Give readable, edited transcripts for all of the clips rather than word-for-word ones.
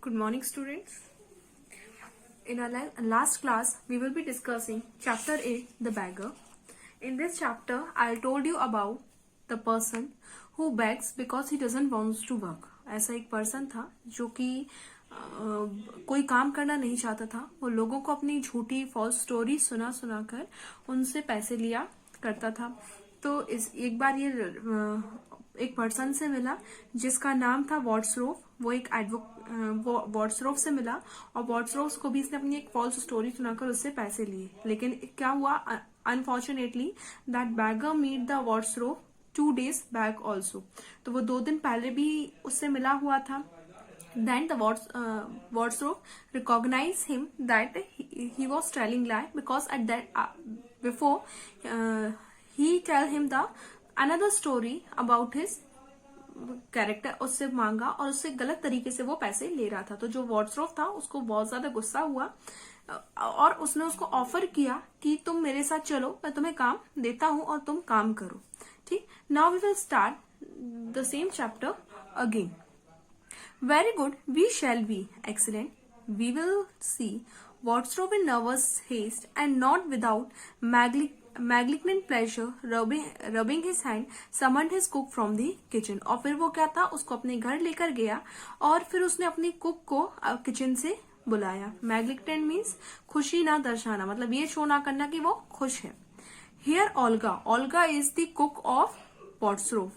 Good morning, students. In our last class, we will be discussing chapter 8, The Beggar. In this chapter, I told you about the person who begs because he doesn't want to work. ऐसा एक person था जो कि कोई काम करना नहीं चाहता था. वो लोगों को अपनी झूठी फॉल्स स्टोरी सुना कर उनसे पैसे लिया करता था. तो एक बार ये एक पर्सन से मिला जिसका नाम था वॉट्सरोफ. वो एक वॉट्सरोफ से मिला और वॉट्सरोफ को भी इसने अपनी एक फॉल्स स्टोरी सुनाकर उससे पैसे लिए. लेकिन क्या हुआ, unfortunately that beggar meet the वॉट्सरोफ 2 days back also. तो वो 2 दिन पहले भी उससे मिला हुआ था. Then the Wardrobe recognized him that he was telling lie because at that before he tell him the another story about his character. उससे मांगा और उससे गलत तरीके से वो पैसे ले रहा था. तो जो वॉट्सरोफ था उसको बहुत ज्यादा गुस्सा हुआ और उसने उसको ऑफर किया कि तुम मेरे साथ चलो, मैं तुम्हें काम देता हूं और तुम काम करो. ठीक. Now we will start the same chapter again. Very good, we shall be excellent. We will see वॉट्सरोफ in nervous haste and not without malignant pleasure rubbing his hand summoned his cook from the kitchen. और फिर वो क्या था, उसको अपने घर लेकर गया और फिर उसने अपनी कुक को किचन से बुलाया. मैग्लिग्नेंट मीन्स खुशी ना दर्शाना, मतलब ये शो ना करना कि वो खुश है. Here Olga is the cook of Wardrobe.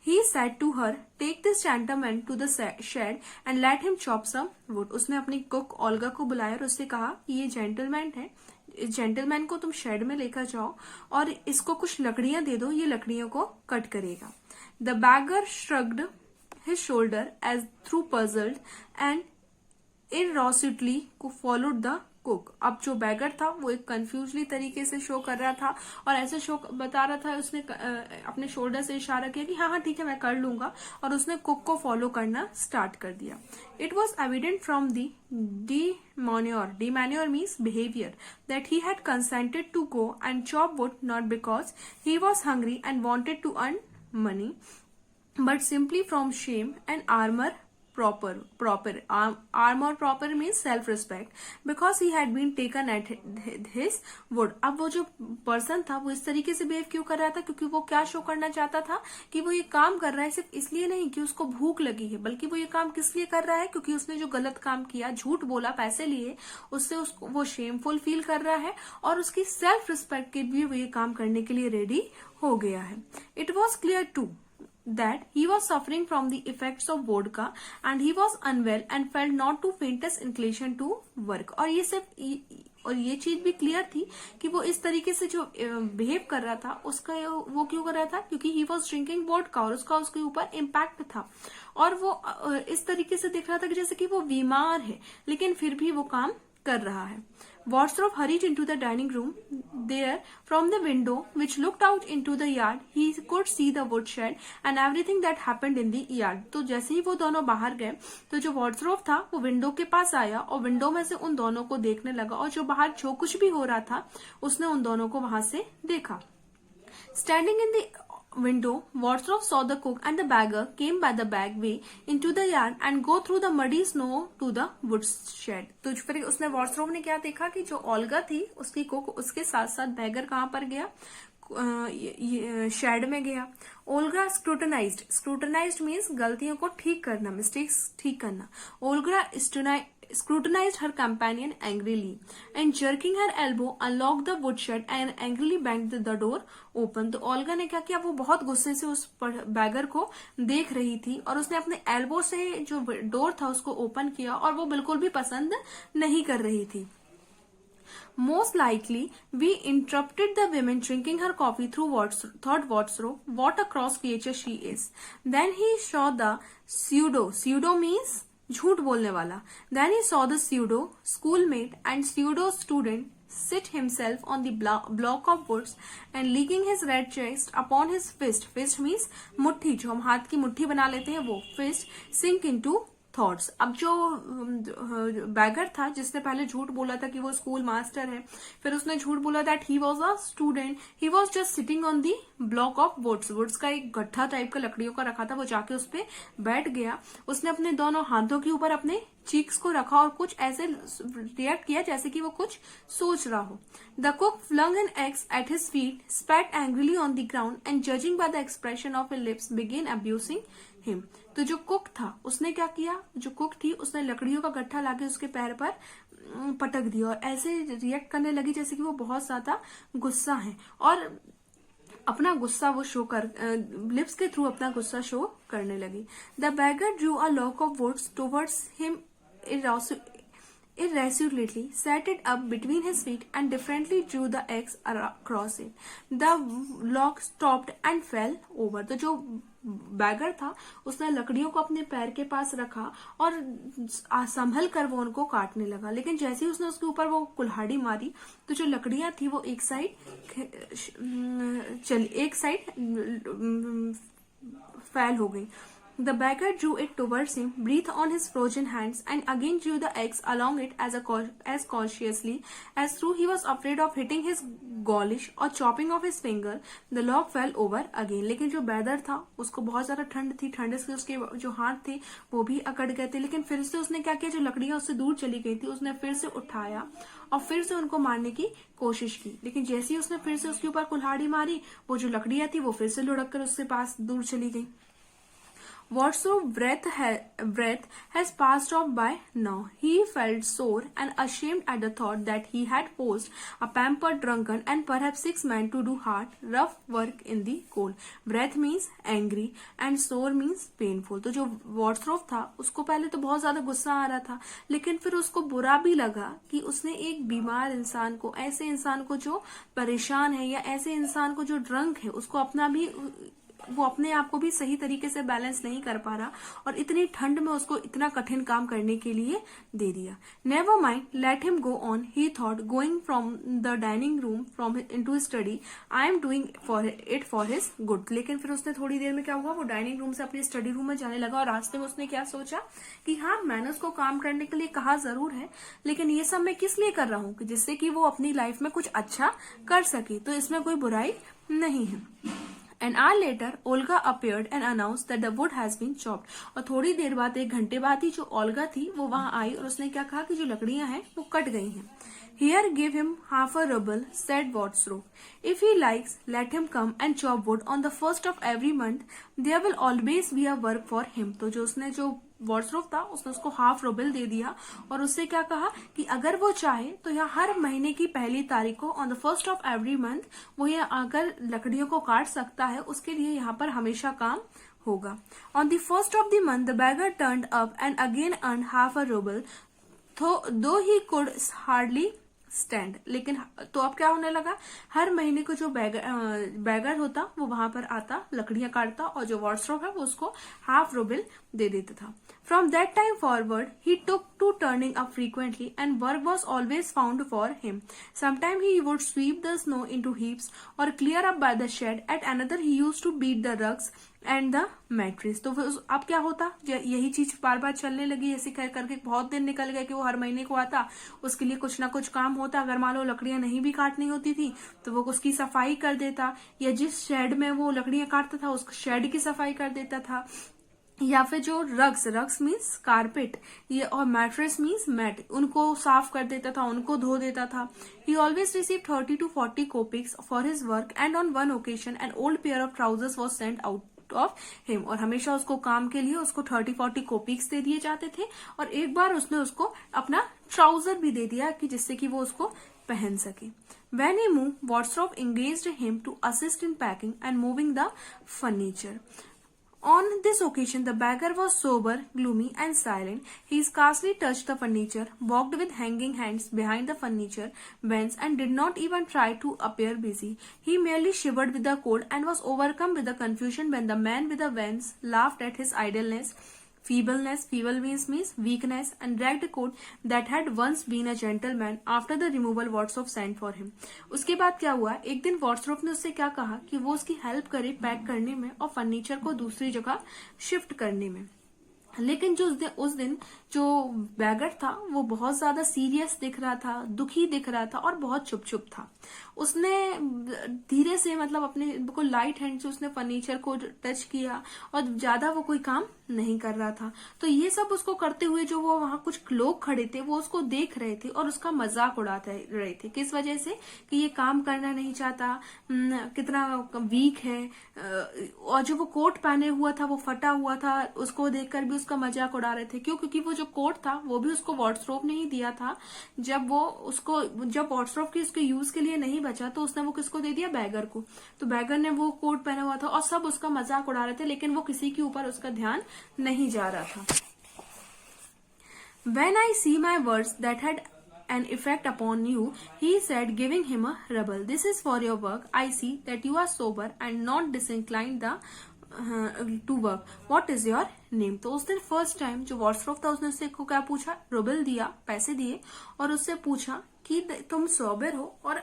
He said to her, take this gentleman to the shed and let him chop some wood. उसने अपनी कुक ओल्गा को बुलाया और उससे कहा कि ये जेंटलमैन है, इस जेंटलमैन को तुम शेड में लेकर जाओ और इसको कुछ लकड़ियां दे दो, ये लकड़ियों को कट करेगा. The beggar shrugged his shoulder as though puzzled and irresolutely followed the cook. अब जो बैगर था वो एक कंफ्यूजली तरीके से शो कर रहा था और ऐसे शो बता रहा था. उसने अपने शोल्डर से इशारा किया कि हाँ ठीक है मैं कर लूंगा और उसने कुक को फॉलो करना स्टार्ट कर दिया. It was evident from the demure means behavior that he had consented to go and chop wood not because he was hungry and wanted to earn money but simply from shame and armor proper means self-respect because he had been taken at his wood. अब वो जो person था वो इस तरीके से behave क्यों कर रहा था, क्योंकि वो क्या शो करना चाहता था कि वो ये काम कर रहा है सिर्फ इसलिए नहीं कि उसको भूख लगी है, बल्कि वो ये काम किस लिए कर रहा है, क्योंकि उसने जो गलत काम किया, झूठ बोला, पैसे लिए, उससे उसको वो शेमफुल फील कर रहा है और उसकी सेल्फ रिस्पेक्ट के लिए वो ये काम करने के लिए रेडी हो गया है. It was clear to that he was suffering from the effects of vodka and he was unwell and felt not to faintest inclination to work. और ये चीज भी क्लियर थी कि वो इस तरीके से जो बिहेव कर रहा था उसका वो क्यों कर रहा था, क्योंकि ही वॉज ड्रिंकिंग वोडका और उसका उसके ऊपर इम्पैक्ट था और वो इस तरीके से दिख रहा था कि जैसे कि वो बीमार है लेकिन फिर भी वो काम कर रहा है. Wardrobe hurried into the dining room. There, from the window which looked out into the yard, he could see the woodshed and everything that happened in the yard. तो जैसे ही वो दोनों बाहर गए तो जो Wardrobe था वो विंडो के पास आया और विंडो में से उन दोनों को देखने लगा और जो बाहर जो कुछ भी हो रहा था उसने उन दोनों को वहां से देखा. Standing in the window, Wardrobe saw the cook and the beggar came by the back way into the yard and go through the muddy snow to the woodshed. तो फिर उसने Wardrobe ने क्या देखा कि जो ओल्गा थी उसकी कुक उसके साथ साथ बैगर कहाँ पर गया, शेड में गया. ओल्गा स्क्रूटनाइज्ड मीन्स गलतियों को ठीक करना, मिस्टेक्स ठीक करना. Olga scrutinized her companion angrily and jerking her elbow unlocked the woodshed and angrily banged the door open. तो ओल्गा ने क्या किया, वो बहुत गुस्से से उस बैगर को देख रही थी और उसने अपने एल्बो से जो डोर था उसको ओपन किया और वो बिल्कुल भी पसंद नहीं कर रही थी. Most likely, we interrupted the woman drinking her coffee thought Wardrobe, what a cross creature she is. Then he saw the pseudo means झूठ बोलने वाला. Then he saw the pseudo schoolmate and pseudo student sit himself on the block of woods and leaning his red chest upon his fist means मुट्ठी, जो हम हाथ की मुट्ठी बना लेते हैं वो fist, sink into थॉट्स। अब जो बैगर था जिसने पहले झूठ बोला था कि वो स्कूल मास्टर है, फिर उसने झूठ बोला that he was a student, he was just sitting on the block of woods. Woods का एक गड्ढा टाइप का लकड़ियों का रखा था, वो जाके उस पे बैठ गया। उसने अपने दोनों हाथों के ऊपर अपने चीक्स को रखा और कुछ ऐसे रिएक्ट किया जैसे कि वो कुछ सोच रहा हो। The cook flung an eggs at his feet, spat angrily on the ground and judging by the expression of his lips began abusing him. तो जो कुक था उसने क्या किया, जो कुक थी उसने लकड़ियों का गट्ठा लाके उसके पैर पर पटक दिया और ऐसे रिएक्ट करने लगी जैसे कि वो बहुत ज्यादा गुस्सा है, और अपना गुस्सा वो शो कर लिप्स के थ्रू अपना गुस्सा शो करने लगी। The beggar drew a lock of woods towards him irresolutely, set it up between his feet and differently drew the eggs across it. The log stopped and fell over. तो जो bagger था उसने लकड़ियों को अपने पैर के पास रखा और संभल कर वो उनको काटने लगा, लेकिन जैसे ही उसने उसके ऊपर वो कुल्हाड़ी मारी तो जो लकड़ियां थी वो एक साइड फैल हो गई। The beggar drew it towards him, breathed on his frozen hands, and again drew the eggs along it as cautiously as though he was afraid of hitting his goulish or chopping off his finger. The log fell over again. लेकिन जो weather था उसको बहुत ज्यादा ठंड थी, ठंड से उसके जो हाथ थे वो भी अकड़ गए थे, लेकिन फिर से उसने क्या किया, जो लकड़ियां उससे दूर चली गई थी उसने फिर से उठाया और फिर से उनको मारने की कोशिश की, लेकिन जैसे ही उसने फिर से उसके ऊपर कुल्हाड़ी मारी वो जो लकड़ियां थी वो फिर से लुढ़क कर उससे पास दूर चली गई। Warsaw's breath has passed off by now. He felt sore and ashamed at the thought that he had forced a pampered drunken and perhaps 6 men to do hard, rough work in the cold. Breath means angry and sore means painful. तो जो वॉर्सरोफ था उसको पहले तो बहुत ज्यादा गुस्सा आ रहा था, लेकिन फिर उसको बुरा भी लगा कि उसने एक बीमार इंसान को, ऐसे इंसान को जो परेशान है या ऐसे इंसान को जो ड्रंक है, उसको अपना भी वो अपने आप को भी सही तरीके से बैलेंस नहीं कर पा रहा और इतनी ठंड में उसको इतना कठिन काम करने के लिए दे दिया। Never mind, let him go on, he thought, going from the dining room from into study, I am doing for his good. लेकिन फिर उसने थोड़ी देर में क्या हुआ, वो डाइनिंग रूम से अपने स्टडी रूम में जाने लगा और रास्ते में उसने क्या सोचा कि हाँ, मैंने उसको काम करने के लिए कहा जरूर है, लेकिन ये सब मैं किस लिए कर रहा हूँ, जिससे कि वो अपनी लाइफ में कुछ अच्छा कर सके, तो इसमें कोई बुराई नहीं है। An hour later, Olga appeared and announced that the wood has been chopped. और थोड़ी देर बाद, 1 घंटे बाद ही जो ओल्गा थी वो वहां आई और उसने क्या कहा कि जो लकड़ियां हैं वो कट गई हैं। Here, give him half a ruble, said Warsrow. If he likes, let him come and chop wood on the first of every month. There will always be a work for him. तो जो वॉर्सरोफ था उसने उसको ½ rouble दे दिया और उससे क्या कहा कि अगर वो चाहे तो यहाँ हर महीने की पहली तारीख को, on the first of every month, वो यहाँ आकर लकड़ियों को काट सकता है, उसके लिए यहाँ पर हमेशा काम होगा। On the first of the month the bagger turned up and again earn ½ rouble, दो ही कुड हार्डली स्टैंड। लेकिन तो अब क्या होने लगा, हर महीने को जो बैगर होता वो वहां पर आता, लकड़ियां काटता और जो वॉर्सरोफ है वो उसको ½ रूबल दे देता था। From that time forward, he took to turning up frequently and work was always found for him. Sometimes he would sweep the snow into heaps or clear up by the shed. At another, he used to beat the rugs and the mattress. तो अब क्या होता, यही चीज बार बार चलने लगी, ऐसे करके बहुत दिन निकल गए कि वो हर महीने को आता, उसके लिए कुछ ना कुछ काम होता। अगर मान लो लकड़ियां नहीं भी काटनी होती थी तो वो उसकी सफाई कर देता, या जिस शेड में वो लकड़ियां काटता था उस शेड की सफाई कर देता था, या फिर जो रग्स मीन्स कारपेट, ये और मैट्रेस मीन्स मैट, उनको साफ कर देता था, उनको धो देता था। He always receive 30 to 40 kopecks for his work and on one occasion an old pair of trousers was sent out of him. और हमेशा उसको काम के लिए उसको 30-40 कोपिक्स दे दिए जाते थे और एक बार उसने उसको अपना ट्राउजर भी दे दिया कि जिससे कि वो उसको पहन सके। When he moved, Warsrof engaged him to assist in packing and moving the furniture. On this occasion, the beggar was sober, gloomy, and silent. He scarcely touched the furniture, walked with hanging hands behind the furniture bench, and did not even try to appear busy. He merely shivered with the cold and was overcome with the confusion when the man with the vans laughed at his idleness, feebleness, feeble means weakness, and dragged a coat that had once been a gentleman after the removal Warsrof sent for him. उसके बाद क्या हुआ, एक दिन वॉर्सरोफ ने उससे क्या कहा कि वो उसकी हेल्प करे पैक करने में और फर्नीचर को दूसरी जगह शिफ्ट करने में। लेकिन जो उस दिन जो बैगर था वो बहुत ज्यादा सीरियस दिख रहा था, दुखी दिख रहा था और बहुत चुप चुप था। उसने धीरे से मतलब अपने बिल्कुल लाइट हैंड से उसने फर्नीचर को टच किया और ज्यादा वो कोई काम नहीं कर रहा था। तो ये सब उसको करते हुए जो वो वहां कुछ लोग खड़े थे वो उसको देख रहे थे और उसका मजाक उड़ाते रहे थे। किस वजह से? कि ये काम करना नहीं चाहता, कितना वीक है, और जो वो कोट पहने हुआ था वो फटा हुआ था, उसको देखकर भी उसका मजाक उड़ा रहे थे। क्यों? क्योंकि वो जो कोट था वो भी उसको वार्डरोब ने ही दिया था। जब वार्डरोब की उसके यूज के लिए नहीं बचा तो उसने वो किसको दे दिया? बैगर को। तो बैगर ने वो कोट पहना हुआ था और सब उसका मजाक उड़ा रहे थे, लेकिन वो किसी के ऊपर उसका ध्यान नहीं जा रहा था। When I see my words that had an effect upon you, he said, giving him a rubble. This is for your work. I see that you are sober and not disinclined to work. What is your name? तो उस दिन first time जो wardrobe था उसने उससे को क्या पूछा? रुबल दिया, पैसे दिए और उससे पूछा कि तुम सोबर हो और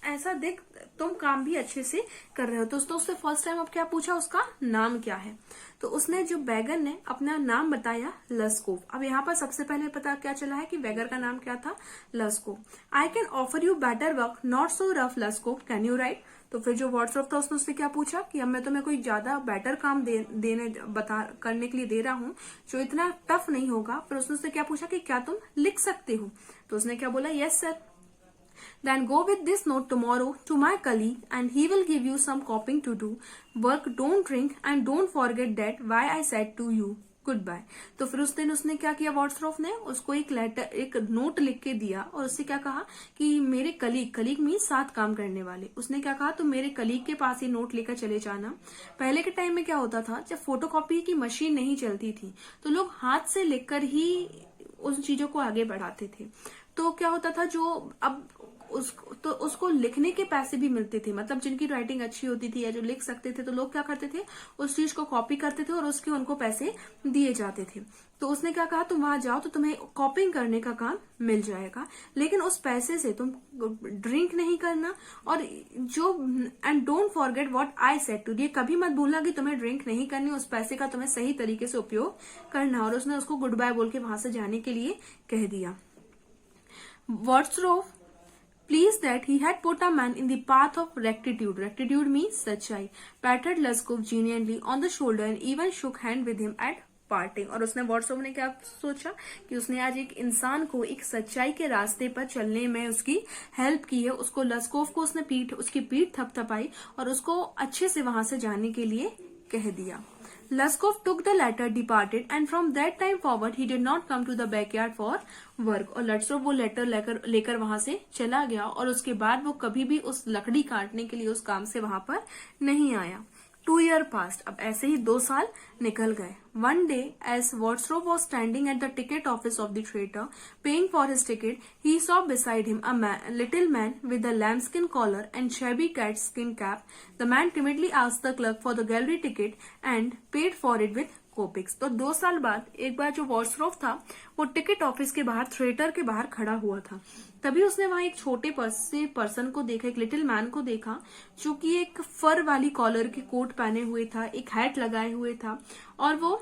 ऐसा देख तुम काम भी अच्छे से कर रहे हो। तो उसने उससे फर्स्ट टाइम अब क्या पूछा? उसका नाम क्या है? तो उसने जो बैगर ने अपना नाम बताया लस्कोव। अब यहाँ पर सबसे पहले पता क्या चला है कि बैगर का नाम क्या था? Lushkoff. I can offer you better work, not so rough Lushkoff, can you write? तो फिर जो वार्डरोब था उसने उससे क्या पूछा कि अब मैं तुम्हें कोई ज्यादा बेटर काम करने के लिए दे रहा हूँ जो इतना टफ नहीं होगा। फिर उसने उससे क्या पूछा कि क्या तुम लिख सकते हो? तो उसने क्या बोला? Yes sir. Then go with this note tomorrow to my colleague and he will give you some copying to do. Work, don't drink and don't forget that why I said to you goodbye. तो फिर उस दिन उसने क्या किया? Wardrobe ने उसको एक नोट लिख के दिया और उससे क्या कहा कि मेरे कलीग में साथ काम करने वाले, उसने क्या कहा? तुम मेरे कलीग के पास ही नोट लेकर चले जाना। पहले के टाइम में क्या होता था, जब फोटोकॉपी की मशीन नहीं चलती थी तो लोग हाथ से लिखकर ही उन चीजों को आगे बढ़ाते थे। तो क्या होता था, जो अब उसको लिखने के पैसे भी मिलते थे, मतलब जिनकी राइटिंग अच्छी होती थी या जो लिख सकते थे तो लोग क्या करते थे? उस चीज को कॉपी करते थे और उसके उनको पैसे दिए जाते थे। तो उसने क्या कहा? तुम वहां जाओ तो तुम्हें कॉपिंग करने का काम मिल जाएगा, लेकिन उस पैसे से तुम ड्रिंक नहीं करना और and don't forget what I said to, ये कभी मत भूलना कि तुम्हें ड्रिंक नहीं करनी, उस पैसे का तुम्हें सही तरीके से उपयोग करना। और उसने उसको गुड बाय बोल के वहां से जाने के लिए कह दिया। Wardrobe pleased that he had put a man in the path of rectitude. Rectitude means सच्चाई. Patted Luskov genially on the shoulder and even shook hand with him at parting. और उसने वार्डरोब ने क्या सोचा कि उसने आज एक इंसान को एक सच्चाई के रास्ते पर चलने में उसकी हेल्प की है। उसको लस्कोव को उसने उसकी पीठ थपथपाई और उसको अच्छे से वहां से जाने के लिए कह दिया। Luskov took the letter, departed, and from that time forward he did not come to the backyard for work. और लस्कोव वो लेटर लेकर वहां से चला गया और उसके बाद वो कभी भी उस लकड़ी काटने के लिए उस काम से वहां पर नहीं आया। 2 years passed. अब ऐसे ही 2 साल निकल गए। One day, as Warsrop was standing at the ticket office of the theatre, paying for his ticket, he saw beside him a little man with a lambskin collar and shabby catskin cap. The man timidly asked the clerk for the gallery ticket and paid for it with कोपिक्स। तो 2 साल बाद एक बार जो wardrobe था वो ticket office के बाहर, theatre के बाहर खड़ा हुआ था। तभी उसने वहां एक छोटे पर्सन को देखा, एक लिटिल मैन को देखा जो कि एक फर वाली कॉलर की कोट पहने हुए था, एक हैट लगाए हुए था और वो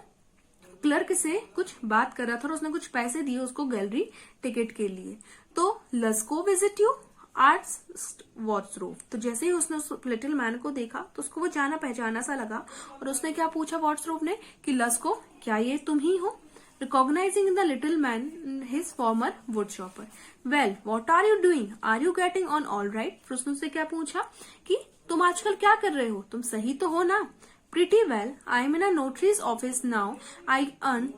क्लर्क से कुछ बात कर रहा था और उसने कुछ पैसे दिए उसको गैलरी टिकट के लिए। तो लस्कोव विजिट यू आर्ट्स वार्डरोब। तो जैसे ही उसने उस लिटिल मैन को देखा तो उसको वो जाना पहचाना सा लगा और उसने क्या पूछा वार्डरोब ने कि लस्कोव, क्या ये तुम ही हो? Recognizing the little man, his former woodchopper. Well, what are you doing? Are you getting on all right? फिर उसने उससे क्या पूछा कि तुम आजकल क्या कर रहे हो, तुम सही तो हो ना? Pretty well. I am in a notary's office now. I earn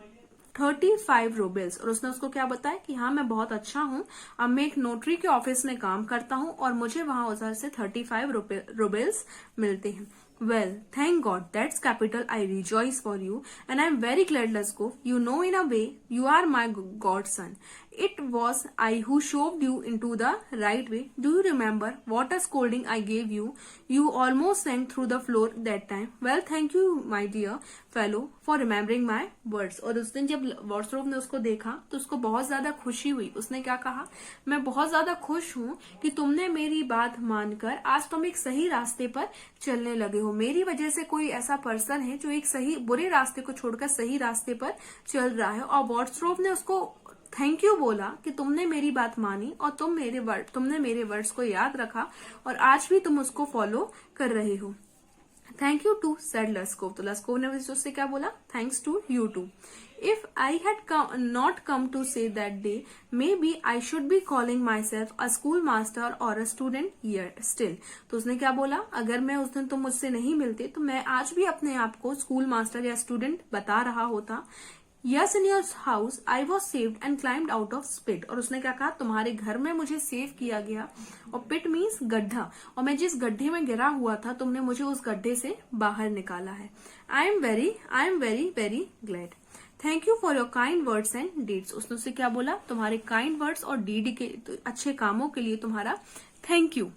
35 rubles. और उसने उसको क्या बताया कि हाँ मैं बहुत अच्छा हूँ, अब मैं एक नोटरी के ऑफिस में काम करता हूँ और मुझे वहां उधर से 35 rubles मिलते हैं। Well, thank God, that's capital. I rejoice for you and I'm very glad, Luskov. You know, in a way, you are my godson. It was I who shoved you into the right way. Do you remember what a scolding I gave you? You almost sank through the floor that time. Well, thank you, my dear fellow, for remembering my words. और उस दिन जब वॉर्ड्सवर्थ ने उसको देखा तो उसको बहुत ज्यादा खुशी हुई. उसने क्या कहा? मैं बहुत ज्यादा खुश हूँ कि तुमने मेरी बात मानकर आज तुम एक सही रास्ते पर चलने लगे हो. मेरी वजह से कोई ऐसा पर्सन है जो एक सही बुरे रास्ते को छोड़कर सही रास्ते पर चल रहा है. और वॉर्ड्सवर्थ ने उसको थैंक यू बोला कि तुमने मेरी बात मानी और तुमने मेरे वर्ड्स को याद रखा और आज भी तुम उसको फॉलो कर रहे हो. Thank you too said Lushkoff. तो लस्कोव ने उससे क्या बोला? Thanks to you too. If I had not come to say that day, maybe I should be calling myself a school master और a student year still. तो उसने क्या बोला? अगर मैं उस दिन तुम मुझसे नहीं मिलते तो मैं आज भी अपने आप को स्कूल मास्टर या स्टूडेंट बता रहा होता. Yes, in your house I was saved and climbed out of pit. और उसने क्या कहा? तुम्हारे घर में मुझे सेव किया गया. और पिट मीन्स गड्ढा. और मैं जिस गड्ढे में गिरा हुआ था तुमने मुझे उस गड्ढे से बाहर निकाला है. I am very very glad. Thank you for your kind words and deeds. उसने उससे क्या बोला? तुम्हारे काइंड वर्ड्स और डीड के अच्छे कामों के लिए तुम्हारा thank you.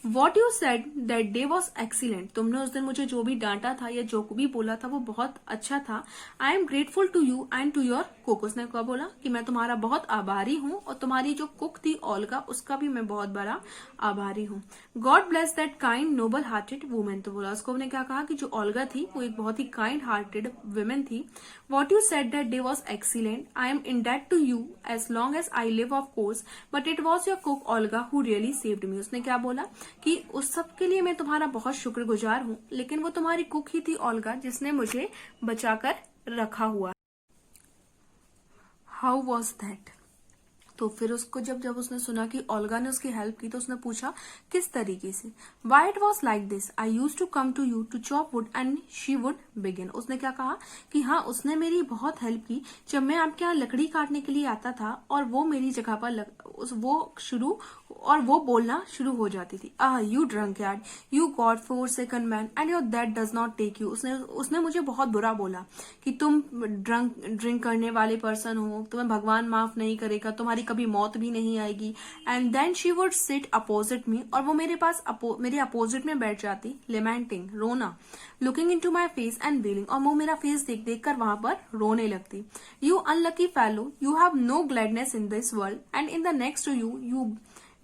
What you said that day was excellent. तुमने उस दिन मुझे जो भी डांटा था या जो भी बोला था वो बहुत अच्छा था. I am grateful to you and to your cook. उसने क्या बोला? कि मैं तुम्हारा बहुत आभारी हूँ और तुम्हारी जो कुक थी ओल्गा उसका भी मैं बहुत बड़ा आभारी हूँ. God bless that kind noble hearted women. तो बोला उसको ने क्या कहा? कि जो ओल्गा थी वो एक बहुत ही काइंड हार्टेड वुमेन थी. What you said that day was excellent. I am in debt to you as long as I live of course, but it was your cook Olga who really saved me. उसने क्या बोला? कि उस सब के लिए मैं तुम्हारा बहुत शुक्रगुजार हूँ, लेकिन वो तुम्हारी कुक ही थी ओल्गा जिसने मुझे बचाकर रखा हुआ. How was that. तो फिर उसको जब उसने सुना कि ओल्गा ने उसकी हेल्प की तो उसने पूछा किस तरीके से. Why it was like this. I use to come to you to chop wood and she would begin. उसने क्या कहा? कि हाँ, उसने मेरी बहुत हेल्प की जब मैं आपके यहाँ लकड़ी काटने के लिए आता था और वो मेरी जगह पर वो बोलना शुरू हो जाती थी. You drunkard, you god for second man and your that does not take you. उसने मुझे बहुत बुरा बोला कि तुम ड्रिंक करने वाले पर्सन हो, तुम्हें भगवान माफ नहीं करेगा, तुम्हारी कभी मौत भी नहीं आएगी. And then she would sit opposite me. और वो मेरे अपोजिट में बैठ जाती, लेमेंटिंग, रोना, looking into my face and wailing. और वो मेरा फेस देख देख कर वहां पर रोने लगती. You unlucky fellow, you have no gladness in this world and in the next to you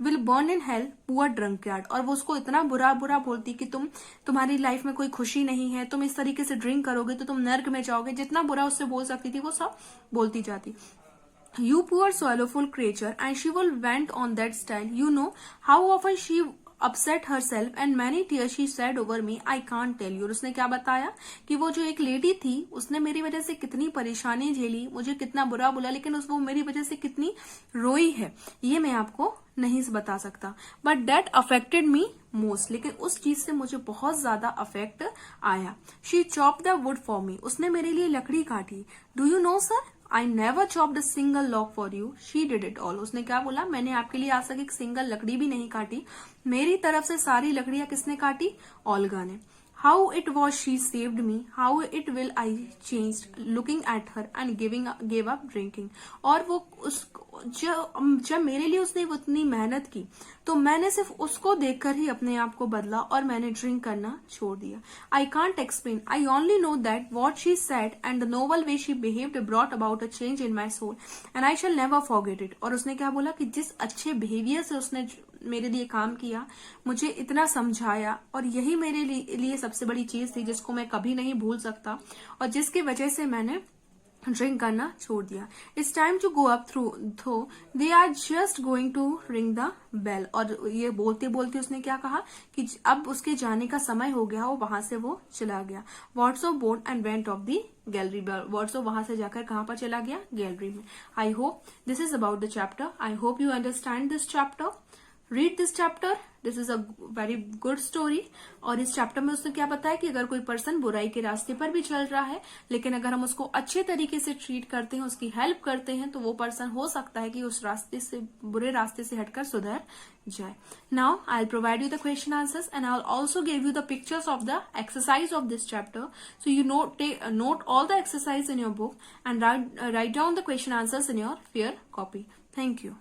will burn in hell poor drunkard. और वो उसको इतना बुरा बोलती कि तुम्हारी लाइफ में कोई खुशी नहीं है, तुम इस तरीके से ड्रिंक करोगे तो तुम नर्क में जाओगे. जितना बुरा उससे बोल सकती थी वो सब बोलती जाती. You poor swallowful creature, and she will went on that style. You know how often she upset herself and many tears she shed over me. I can't tell you. उसने क्या बताया? कि वो जो एक लेडी थी उसने मेरी वजह से कितनी परेशानी झेली, मुझे कितना बुरा बोला, लेकिन वो मेरी वजह से कितनी रोई है ये मैं आपको नहीं बता सकता. But that affected me most. लेकिन उस चीज से मुझे बहुत ज्यादा अफेक्ट आया. She chop the wood for me. उसने मेरे लिए लकड़ी काटी. Do you know sir, I never chopped a single log for you, she did it all. उसने क्या बोला? मैंने आपके लिए आज तक एक सिंगल लकड़ी भी नहीं काटी, मेरी तरफ से सारी लकड़ियां किसने काटी? ओल्गा ने. How it was she saved me, how it will I changed looking at her and gave up drinking. और वो जब मेरे लिए उसने उतनी मेहनत की तो मैंने सिर्फ उसको देखकर ही अपने आप को बदला और मैंने ड्रिंक करना छोड़ दिया. I can't explain, I only know that what she said and the noble way she behaved brought about a change in my soul and I shall never forget it. और उसने क्या बोला? कि जिस अच्छे बिहेवियर से उसने मेरे लिए काम किया, मुझे इतना समझाया, और यही मेरे लिए सबसे बड़ी चीज थी जिसको मैं कभी नहीं भूल सकता और जिसकी वजह से मैंने ड्रिंक करना छोड़ दिया. It's time to go up through they are just going to ring the bell. और ये बोलते बोलते उसने क्या कहा? कि अब उसके जाने का समय हो गया. और वहां से वो चला गया. What's off board and went off the gallery. What's off वहां से जाकर कहां पर चला गया? गैलरी में. I hope this is about the chapter. I hope you understand this chapter. Read this chapter, this is a very good story. और इस चैप्टर में उसने क्या बताया कि अगर कोई पर्सन बुराई के रास्ते पर भी चल रहा है, लेकिन अगर हम उसको अच्छे तरीके से ट्रीट करते हैं, उसकी हेल्प करते हैं, तो वो पर्सन हो सकता है कि उस रास्ते से, बुरे रास्ते से हटकर सुधर जाए। Now I will provide you the question answers and I will also give you the pictures of the exercise of this chapter, so you note all the exercise in your book and write down the question answers in your fair copy. Thank you.